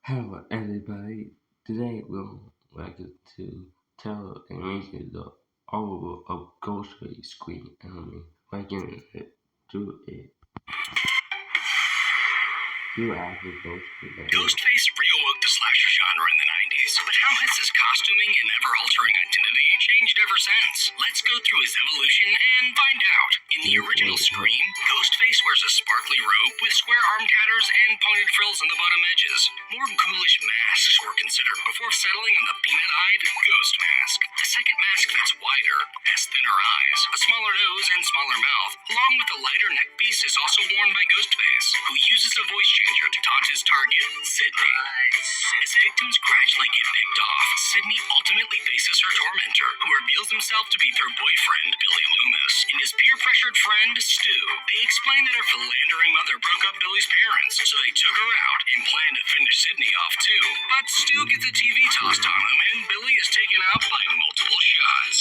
Hello, everybody. Today we'll like to tell and read you the overall of Ghostface Scream Enemy. We're going to do it. You after Ghostface. Ghostface reawoke the slasher genre in the 90s, but how has his costuming and ever-altering identity changed ever since? Let's go through his evolution and find out. In the original Scream, Ghostface wears a sparkly robe with square arm tatters and pointed frills on the bottom edges. More ghoulish masks were considered before settling on the peanut-eyed ghost mask. The second mask that's wider, has thinner eyes, a smaller nose, and smaller mouth, along with a lighter neckpiece, is also worn by Ghostface, who uses a voice changer to taunt his target, Sydney. As victims gradually get picked off, Sydney ultimately faces her tormentor, who reveals himself to be her boyfriend, Billy Loomis, and his peer-pressured friend, Stu. They explain that her philandering mother broke up Billy's parents, so they took her out and planned to finish Sydney off too. But Stu gets a TV tossed on him, and Billy is taken out by multiple shots.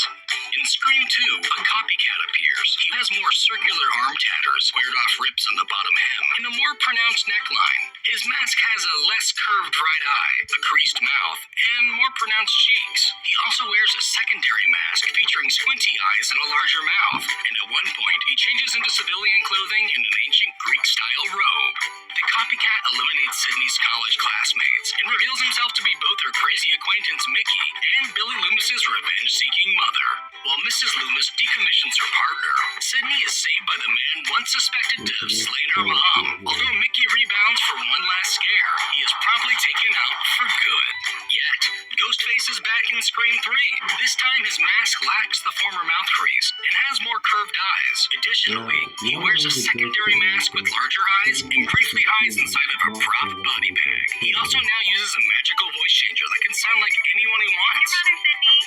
In Scream 2, a copycat appears. He has more circular arm tatters, squared off rips on the bottom hem, and a more pronounced neckline. His mask has a less curved right eye, a creased mouth, and more pronounced cheeks. He also wears a secondary mask featuring squinty eyes and a larger mouth, and at one point he changes into civilian clothing and an ancient Greek-style robe. The copycat eliminates Sydney's college classmates and reveals himself to be both her crazy acquaintance Mickey and Billy Loomis's revenge-seeking mother. While Mrs. Loomis decommissions her partner, Sydney is saved by the man once suspected to have slain her mom. Although Mickey rebounds from one last scare, he is promptly taken out for good. Yet, Ghostface is back in Scream 3. This time his mask lacks the former mouth crease and has more curved eyes. Additionally, he wears a secondary mask with larger eyes and briefly hides inside of a prop body bag. He also now uses a magical voice changer that can sound like anyone he wants.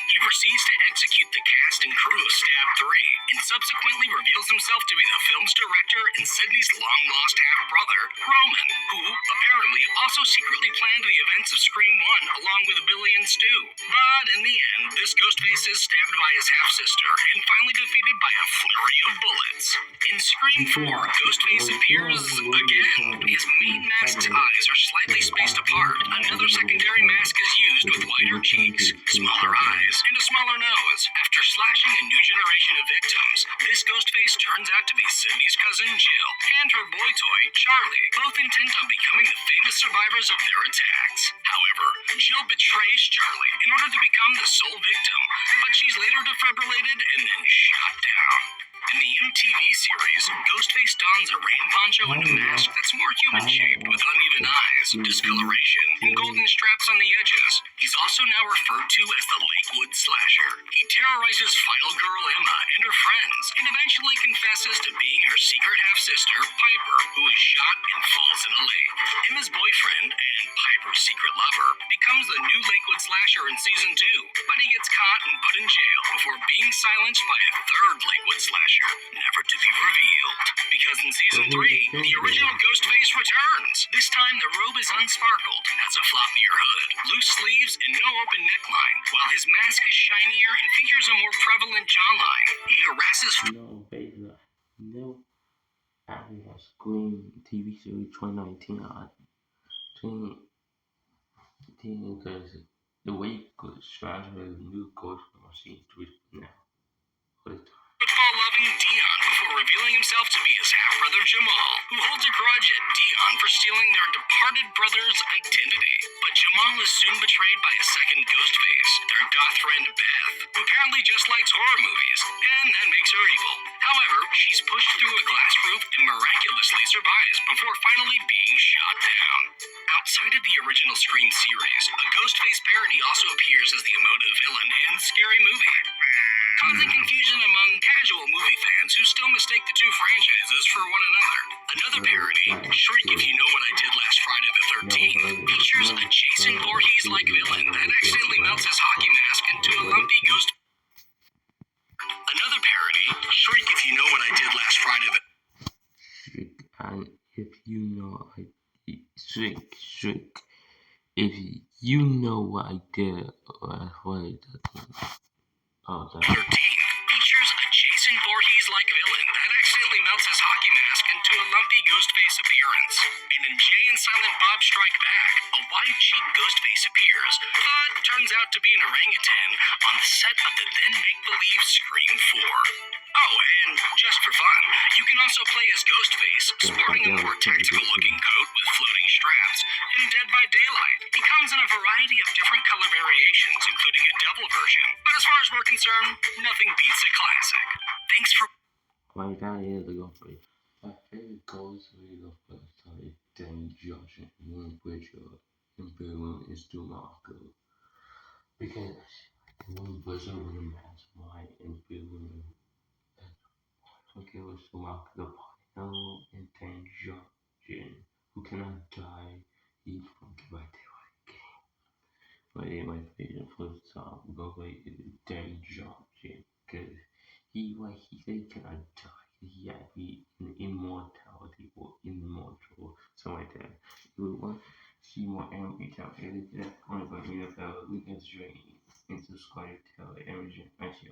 He proceeds to execute the cast and crew of Stab 3, and subsequently reveals himself to be the film's director and Sydney's long-lost half-brother, Roman, who apparently also secretly planned the events of Scream 1 along with Billy and Stu. But in the end, this Ghostface is stabbed by his half-sister and finally defeated by a flurry of bullets. In Scream 4, Ghostface appears again. His main mask's eyes are slightly spaced apart. Another secondary mask is used with wider cheeks, smaller eyes, and a smaller nose. After slashing a new generation of victims, this Ghostface turns out to be Sydney's cousin Jill and her boy toy, Charlie, both intent on becoming the famous survivors of their attacks. However, Jill betrays Charlie in order to become the sole victim, but she's later defibrillated and then shot down. In the MTV series, Ghostface dons a rain poncho and a mask that's more human-shaped with uneven eyes, discoloration, and golden straps on the edges. He's also now referred to as the Lakewood Slasher. He terrorizes final girl Emma and her friends, and eventually confesses to being her secret half-sister, Piper, who is shot and falls in a lake. Emma's boyfriend, and Piper's secret lover, becomes the new Lakewood Slasher in Season 2, but he gets caught and put in jail before being silenced by a third Lakewood Slasher, never to be revealed. Because in Season 3, the original Ghostface returns. This time, the robe is unsparkled, has a floppier hood, loose sleeves, and no open neckline, while his mask is shinier and features a more prevalent jawline. He harasses... No, basically, no. After that Scream TV series 2019, I think because the way good strategy is new Ghost Machine twist now. What is football-loving Dion before revealing himself to be his half-brother Jamal, who holds a grudge at Dion for stealing their departed brother's identity. But Jamal is soon betrayed by a second Ghostface, their goth friend Beth, who apparently just likes horror movies, and that makes her evil. However, she's pushed through a glass roof and miraculously survives before finally being shot down. Outside of the original Scream series, a Ghostface parody also appears as the emotive villain in Scary Movie, causing confusion among casual movie fans who still mistake the two franchises for one another. Another parody, Shriek If You Know What I Did Last Friday the 13th, features a Jason Voorhees-like villain that accidentally melts his hockey mask into a lumpy ghost. Another parody, Shriek If You Know What I Did Last Friday the... And if you know I Shrink. If you know what I did last Friday the 13th features a Jason Voorhees-like villain that accidentally melts his hockey mask into a lumpy Ghostface appearance. And in Jay and Silent Bob Strike Back, a wide-cheeked Ghostface appears, but turns out to be an orangutan on the set of the then make-believe Scream 4. Oh, and just for fun, you can also play as Ghostface, sporting a more tactical-looking coat with floating straps, in Dead by Daylight. He comes in a variety of different color variations, including a double version. But as far as we're concerned, nothing beats a classic. Thanks for... Like that is a Ghostface. My favorite Ghostface of first time is Danny Johnson and one picture in Berlin is DeMarco. Because one person with a mastermind in Berlin. Okay, was DeMarco the Pino and Danny Johnson who cannot die. He fucking right there. But yeah, my favorite first time Ghostface is Danny Johnson. Because he said he cannot die. He had the immortality or immortal, something like that. You would want to see more anime time edited at point, but NFL Lucas Drain into Squad Tail Emergent Actually